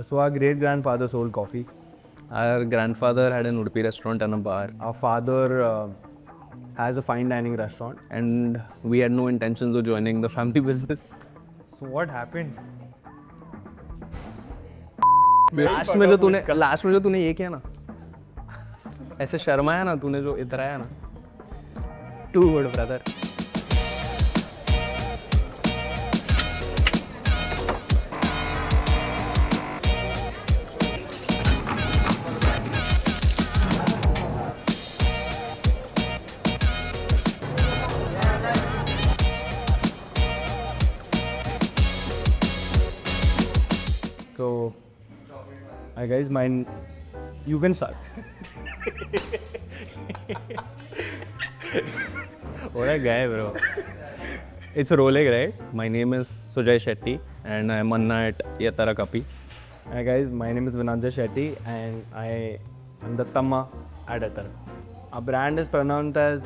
So our great grandfather sold coffee. Our grandfather had an Udupi restaurant and a bar. Our father has a fine dining restaurant. And we had no intentions of joining the family business. So what happened? Last में जो तूने ये किया ना, ऐसे शर्माया ना तूने जो इधर आया ना, too good brother. So, hi guys, mine. You can start. What a guy, bro. It's rolling, right? My name is Sujay Shetty and I'm Anna at Ettarra Coffee. Hi guys, my name is Vinanjay Shetty and I am the Tamma at Ettarra. Our brand is pronounced as.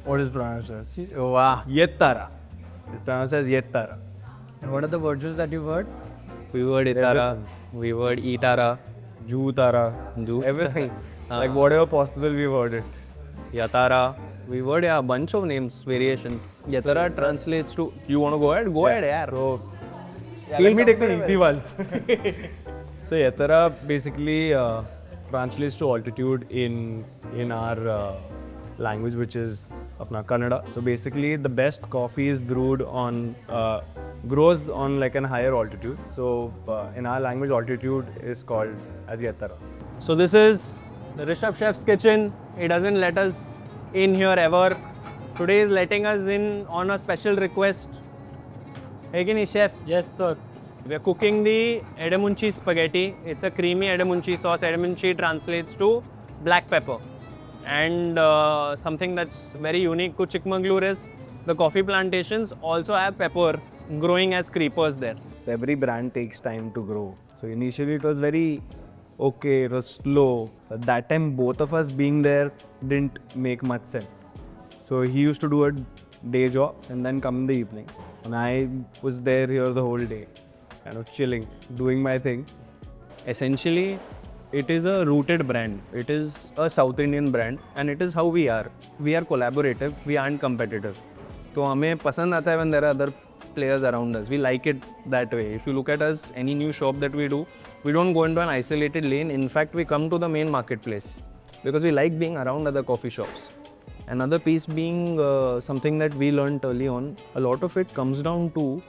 What is pronounced as? Wow. Ettarra. It's pronounced as Ettarra. And what are the virtues that you've heard? We word Ettarra, we word Ettarra, Jutara, everything. Like whatever possible we've heard it. Yatara. We word a bunch of names, variations. Yatara translates to, you want to go ahead? Go ahead, yaar. So, let me take the easy ones. So Ettarra basically translates to altitude in our language, which is apna Kannada. So basically the best coffee is brewed on grows on like an higher altitude. So in our language, altitude is called as Ettarra. So this is the Rishabh Chef's kitchen. He doesn't let us in here ever. Today is letting us in on a special request. Hey, Kini, chef. Yes, sir. We are cooking the edamame spaghetti. It's a creamy edamame sauce. Edamame translates to black pepper. And something that's very unique to Chikmagalur is the coffee plantations also have pepper growing as creepers there. So every brand takes time to grow. So initially it was very okay, it was slow. At that time, both of us being there didn't make much sense. So he used to do a day job and then come in the evening. And I was there here the whole day, kind of chilling, doing my thing. Essentially, it is a rooted brand. It is a South Indian brand and it is how we are. We are collaborative, we aren't competitive. So हमें पसंद आता है when there are other players around us. We like it that way. If you look at us, any new shop that we do, we don't go into an isolated lane. In fact, we come to the main marketplace because we like being around other coffee shops. Another piece being something that we learned early on, a lot of it comes down to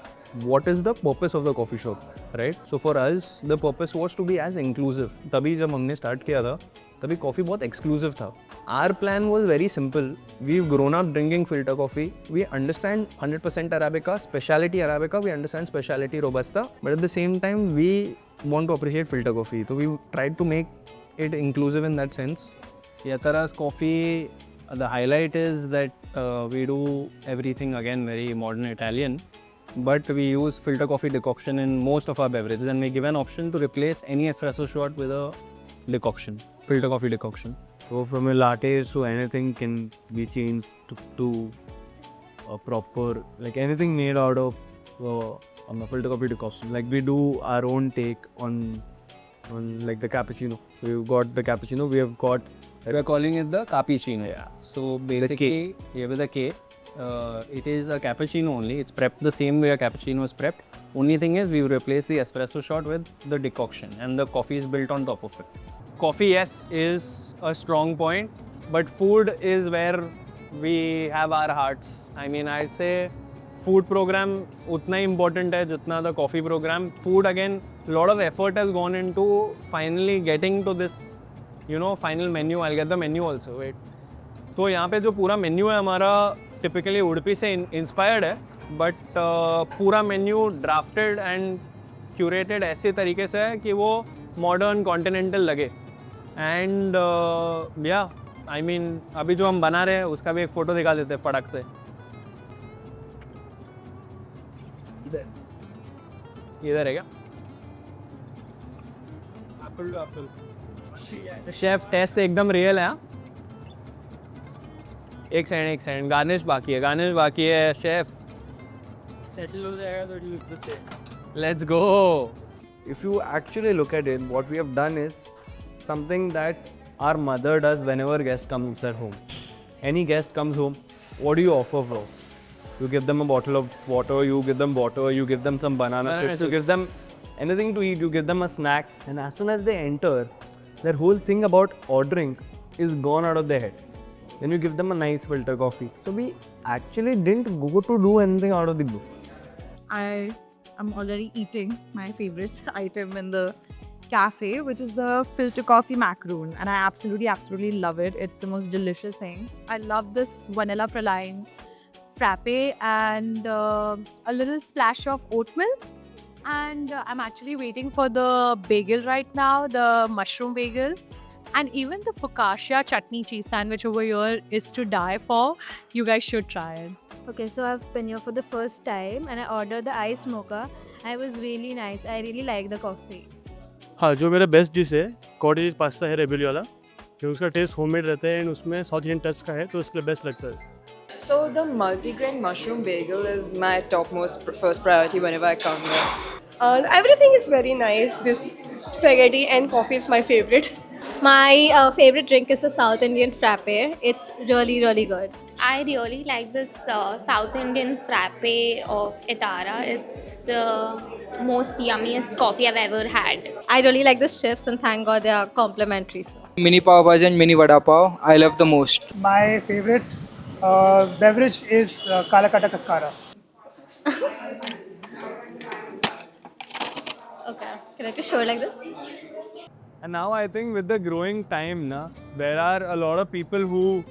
what is the purpose of the coffee shop, right? So for us, the purpose was to be as inclusive. तभी जब हमने start किया था, तभी coffee बहुत exclusive था. Our plan was very simple. We've grown up drinking filter coffee. We understand 100% Arabica, specialty Arabica. We understand specialty Robusta. But at the same time, we want to appreciate filter coffee. So we tried to make it inclusive in that sense. Ettarra's coffee, the highlight is that we do everything again very modern Italian. But we use filter coffee decoction in most of our beverages and we give an option to replace any espresso shot with a decoction, filter coffee decoction. So from a latte to anything can be changed to a proper, like anything made out of a filter coffee decoction. Like we do our own take on like the cappuccino. So we've got the cappuccino, we are calling it the cappuccino. Yeah. So basically, here with the K, it is a cappuccino only. It's prepped the same way a cappuccino is prepped. Only thing is we replace the espresso shot with the decoction and the coffee is built on top of it. Coffee, yes, is a strong point, but food is where we have our hearts. I mean, I'd say food program utna important hai jitna the coffee program. Food, again, a lot of effort has gone into finally getting to this, final menu. I'll get the menu also. Wait. तो यहाँ पे जो पूरा menu है हमारा typically Udupi से inspired है, but पूरा मेन्यू ड्राफ्टेड एंड क्यूरेटेड ऐसे तरीके से है कि वो मॉडर्न कॉन्टिनेंटल लगे. एंड या आई मीन अभी जो हम बना रहे हैं उसका भी एक फ़ोटो दिखा देते हैं फटक से. इधर है क्या? शेफ टेस्ट एकदम रियल है. एक सेकंड गार्निश बाकी है शेफ. सेटल हो जाएगा तो Let's go. If you actually look at it, what we have done is something that our mother does whenever guest comes at home. Any guest comes home, what do you offer first? You give them a bottle of water, you give them water, you give them some banana chips, you give them anything to eat, you give them a snack, and as soon as they enter, their whole thing about ordering is gone out of their head. Then you give them a nice filter coffee. So we actually didn't go to do anything out of the blue. I am already eating my favorite item in the cafe, which is the filter coffee macaroon, and I absolutely love it. It's the most delicious thing. I love this vanilla praline frappe and a little splash of oat milk. And I'm actually waiting for the bagel right now, the mushroom bagel. And even the focaccia chutney cheese sandwich over here is to die for. You guys should try it. Okay, so I've been here for the first time and I ordered the ice mocha. It was really nice. I really like the coffee. हाँ, जो मेरा best dish है cottage pasta है रेबेली वाला, क्योंकि उसका test homemade रहता है एंड उसमें साउथ इंडियन टच का है तो उसके लिए बेस्ट लगता है. So the multigrain mushroom bagel is my topmost first priority whenever I come here. Everything is very nice. This spaghetti and coffee is my favorite. My favorite drink is the South Indian frappe. It's really good. I really like this South Indian frappe of Ettarra. It's the most yummiest coffee I've ever had. I really like this chips and thank God they are complimentary. So. Mini pav bhaji and mini vada pav, I love the most. My favorite beverage is Kala Kata Kaskara. Okay, can I just show it like this? And now I think with the growing time, there are a lot of people who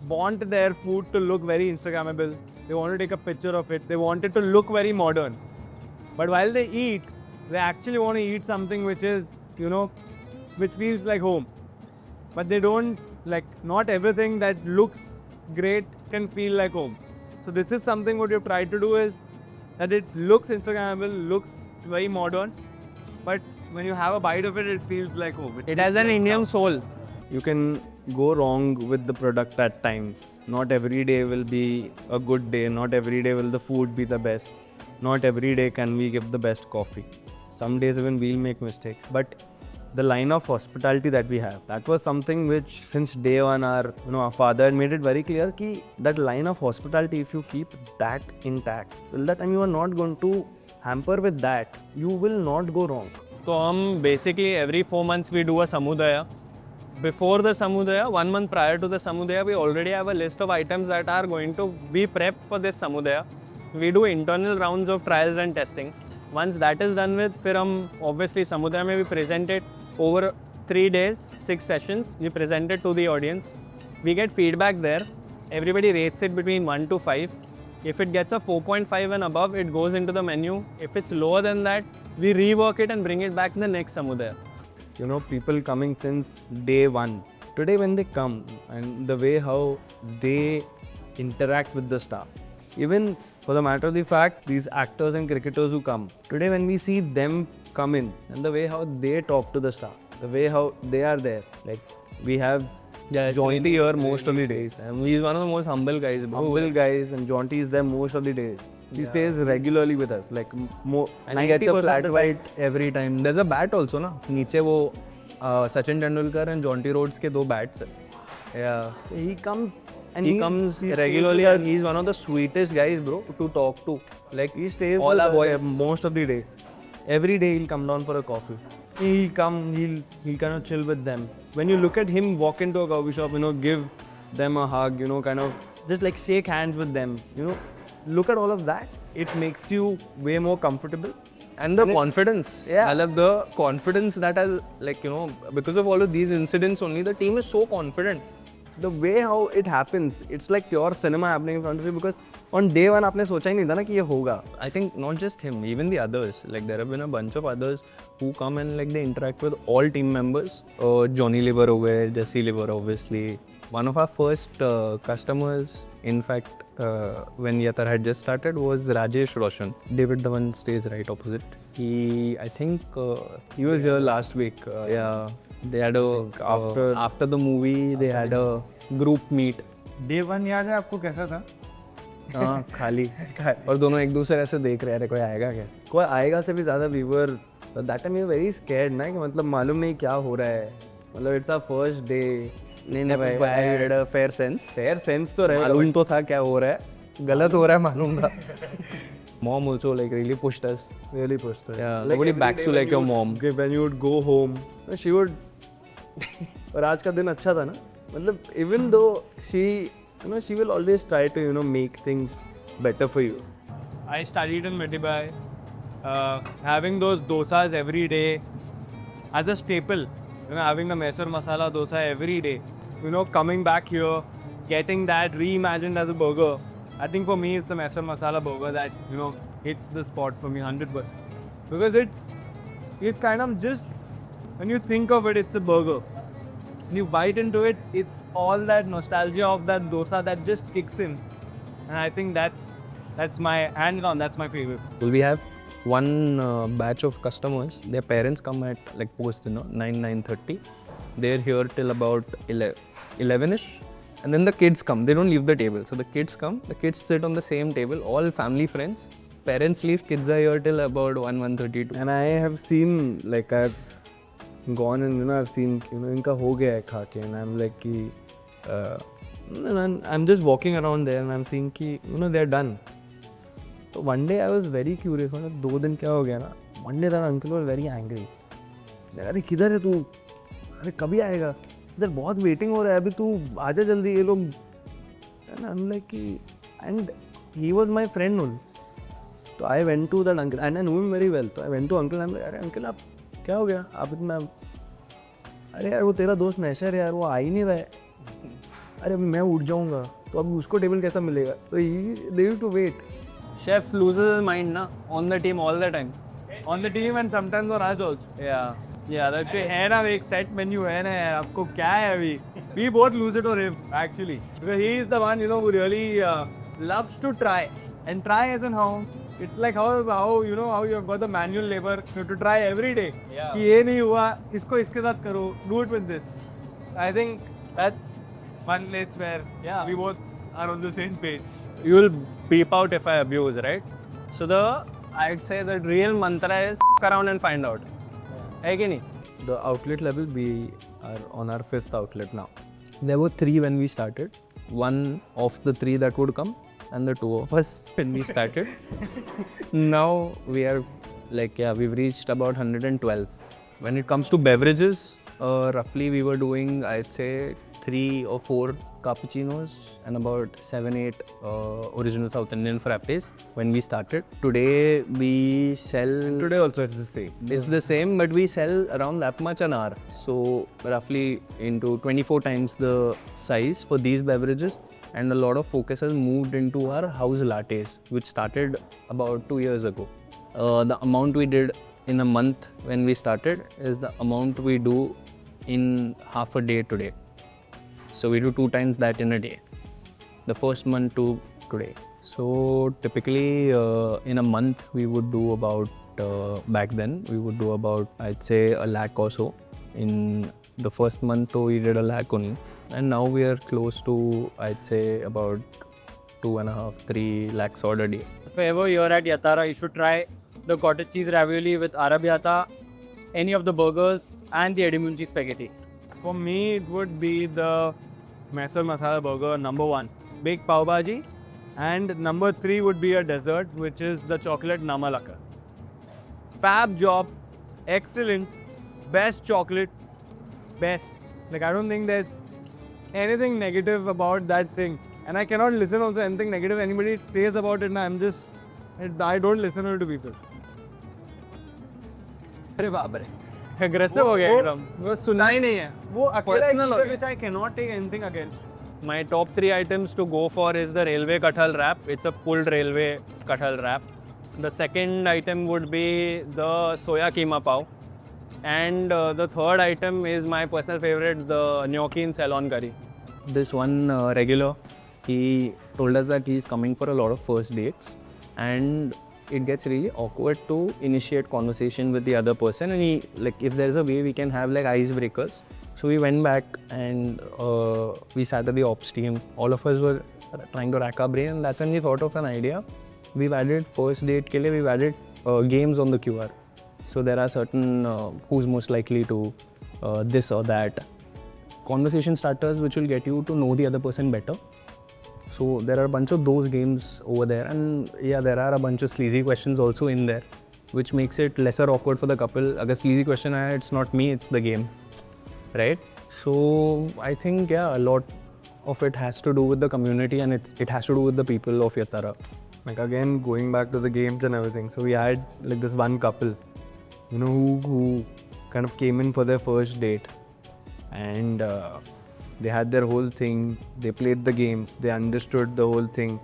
want their food to look very Instagrammable. They want to take a picture of it. They want it to look very modern. But while they eat, they actually want to eat something which is, which feels like home. But they don't, not everything that looks great can feel like home. So this is something what we've tried to do is that it looks Instagrammable, looks very modern, but when you have a bite of it, it feels like home. It has an Indian soul. You can go wrong with the product at times. Not every day will be a good day. Not every day will the food be the best. Not every day can we give the best coffee. Some days even we'll make mistakes. But the line of hospitality that we have, that was something which since day one our father had made it very clear ki that line of hospitality, if you keep that intact, till that time you are not going to hamper with that. You will not go wrong. So basically every 4 months we do a Samudaya. Before the Samudaya, 1 month prior to the Samudaya, we already have a list of items that are going to be prepped for this Samudaya. We do internal rounds of trials and testing. Once that is done with, फिर हम obviously Samudaya में we present it over 3 days, 6 sessions. We present it to the audience. We get feedback there. Everybody rates it between 1 to 5. If it gets a 4.5 and above, it goes into the menu. If it's lower than that, we rework it and bring it back in the next Samudaya. People coming since day one. Today when they come and the way how they interact with the staff. Even for the matter of the fact, these actors and cricketers who come. Today when we see them come in and the way how they talk to the staff, the way how they are there. Like we have Jonty here most of the days. And he's one of the most humble guys. Humble guys, and Jonty is there most of the days. He stays regularly with us, like more. And he gets a flat white every time. There's a bat also, na? नीचे वो Sachin Tendulkar and Jonty Rhodes के 2 bats हैं. Yeah. He comes and he comes regularly and he's one of the sweetest guys, bro, to talk to. Like he stays all our boys most of the days. Every day he'll come down for a coffee. He'll come, he'll kind of chill with them. When you look at him walk into a coffee shop, give them a hug, kind of just like shake hands with them, look at all of that. It makes you way more comfortable. And the confidence. Yeah. I love the confidence that has, because of all of these incidents only, the team is so confident. The way how it happens, it's like pure cinema happening in front of you because on day one, आपने सोचा ही नहीं था ना कि ये होगा. I think not just him, even the others. Like there have been a bunch of others who come and they interact with all team members. Johnny Liver over here, Jesse Liver obviously. One of our first customers, in fact, when Ettarra had just started, was Rajesh Roshan. David Dhawan stays right opposite. He was here last week. Yeah, they had after the movie they had a group meet. Day 1 याद है आपको कैसा था? हाँ खाली और दोनों एक दूसरे से देख रहे हैं कोई आएगा क्या. कोई आएगा से भी ज़्यादा we were that time we were very scared ना कि मतलब मालूम नहीं क्या हो रहा है. मतलब it's our first day. नहीं भाई I had a fair sense तो रहेगा. मालूम तो था क्या हो रहा है, गलत हो रहा है मालूम था. Mom also like really pushed us. Really pushed her. Yeah, nobody backs you like your mom. Okay, when you would go home, she would. और आज का दिन अच्छा था ना. मतलब even though she, she will always try to make things better for you. I studied in Mumbai. Having those dosas every day as a staple. Having the mesar masala dosa every day. Coming back here, getting that reimagined as a burger. I think for me it's the mesar masala burger that hits the spot for me 100%. Because it kind of just, when you think of it, it's a burger. When you bite into it, it's all that nostalgia of that dosa that just kicks in. And I think that's my, hands on, that's my favorite. Will we have one batch of customers? Their parents come at like post 9:30. They're here till about 11ish. And then the kids come, they don't leave the table. So the kids come, the kids sit on the same table, all family friends. Parents leave, kids are here till about 1:32. And I have seen, like I've gone and I've seen, inka ho gaya hai kha ke, and I'm like ki, and I'm just walking around there and I'm seeing ki, they're done. So one day I was very curious, 2 दिन क्या हो गया ना? One day that uncle was very angry. अरे किधर है तू? अरे कभी आएगा? इधर बहुत वेटिंग हो रहा है, अभी तू आजा जल्दी, ये लोग. And I'm like कि, and he was my friend only. So I went to that uncle and I knew him very well. So I went to uncle and I'm like, अरे uncle आप क्या हो गया? आप इतना, अरे यार वो तेरा दोस्त मैशर है यार, वो आ ही नहीं रहा है. अरे अभी मैं उठ जाऊँगा, तो अब उसको टेबल कैसा मिलेगा? तो they used to wait. Chef loses his mind na, on the team all the time. On the team and sometimes on us also. Yeah. Yeah, that's it. है ना एक set menu है ना यार, आपको क्या है अभी? We both lose it on him actually, because he is the one who really loves to try, and try as in how it's like how you have got the manual labor, you have to try every day. Yeah. ये नहीं हुआ, इसको इसके साथ करो, do it with this. I think that's one place where we both are on the same page. You will beep out if I abuse, right? So I'd say the real mantra is f around and find out. है कि नहीं? The outlet level, we are on our 5th outlet now. There were 3 when we started. One of the 3 that would come, and the 2 of us when we started. Now we are like, we've reached about 112. When it comes to beverages, roughly we were doing, I'd say, 3 or 4 cappuccinos and about 7-8 original South Indian frappes when we started. Today we sell... Today also it's the same. It's the same, but we sell around that much an hour. So roughly into 24 times the size for these beverages. And a lot of focus has moved into our house lattes, which started about 2 years ago. The amount we did in a month when we started is the amount we do in half a day today. So we do 2 times that in a day. The first month to today. So typically in a month we would do about, back then we would do about, I'd say, 1 lakh or so. In the first month we did 1 lakh only. And now we are close to, I'd say, about 2.5-3 lakhs order a day. If ever you're at Ettarra, you should try the cottage cheese ravioli with arrabbiata, any of the burgers, and the edimunchi spaghetti. For me, it would be the mesar masala burger, number 1. Baked pav bhaji. And number 3 would be a dessert, which is the chocolate namalaka. Fab job, excellent, best chocolate, best. Like, I don't think there's anything negative about that thing. And I cannot listen also anything negative anybody says about it. I don't listen to people. अरे बाप रे, aggressive हो गया एकदम. वो सुना ही नहीं है. वो Personal अकेला which I cannot take anything against. My top 3 items to go for is the railway kathal wrap. It's a pulled railway kathal wrap. The second item would be the soya keema pav. And the third item is my personal favorite, the gnocchi in Ceylon curry. This one regular, he told us that he's coming for a lot of first dates. And it gets really awkward to initiate conversation with the other person, and if there's a way we can have like icebreakers. So we went back and we sat at the ops team. All of us were trying to rack our brain, and that's when we thought of an idea. We've added first date ke liye, we've added games on the QR. So there are certain who's most likely to this or that. Conversation starters which will get you to know the other person better. So there are a bunch of those games over there, and yeah, there are a bunch of sleazy questions also in there, which makes it lesser awkward for the couple. Agar sleazy question aaya, it's not me, it's the game, right? So I think yeah, a lot of it has to do with the community, and it has to do with the people of Ettarra. Like again, going back to the games and everything. So we had like this one couple, you know, who kind of came in for their first date, and they had their whole thing. They played the games. They understood the whole thing.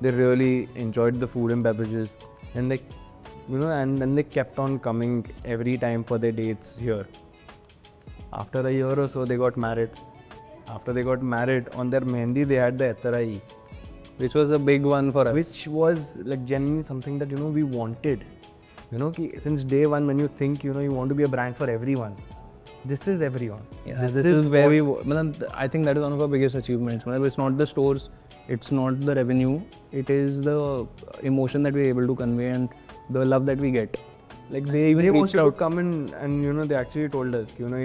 They really enjoyed the food and beverages, and like, you know, and then they kept on coming every time for their dates here. After a year or so, they got married. After they got married, on their mehendi, they had the Ettarra, which was a big one for us. Which was like genuinely something that, you know, we wanted. You know, since day one, when you think, you know, you want to be a brand for everyone, this is everyone. Yeah, this is where I think that is one of our biggest achievements. It's not the stores, it's not the revenue, it is the emotion that we're able to convey and the love that we get. Like they even wanted to come in, and you know, they actually told us, you know,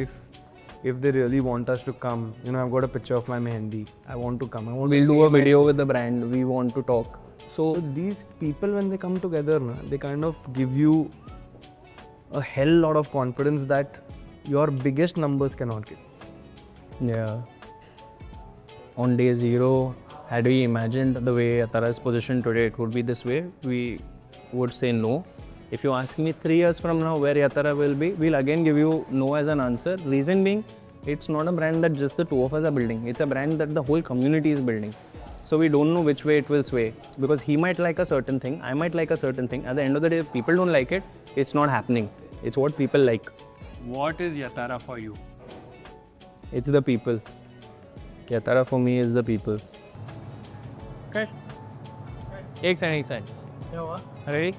if they really want us to come, you know, I've got a picture of my mehendi, I want to come. We'll do a video with the brand, we want to talk. So these people, when they come together, they kind of give you a hell lot of confidence that your biggest numbers cannot give. Yeah. On day zero, had we imagined the way Ettarra is positioned today, it would be this way, we would say no. If you ask me 3 years from now where Ettarra will be, we'll again give you no as an answer. Reason being, it's not a brand that just the two of us are building. It's a brand that the whole community is building. So we don't know which way it will sway, because he might like a certain thing, I might like a certain thing. At the end of the day, if people don't like it, it's not happening. It's what people like. What is Ettarra for you? It's the people. Ettarra for me is the people. Okay. Ek side. Ready?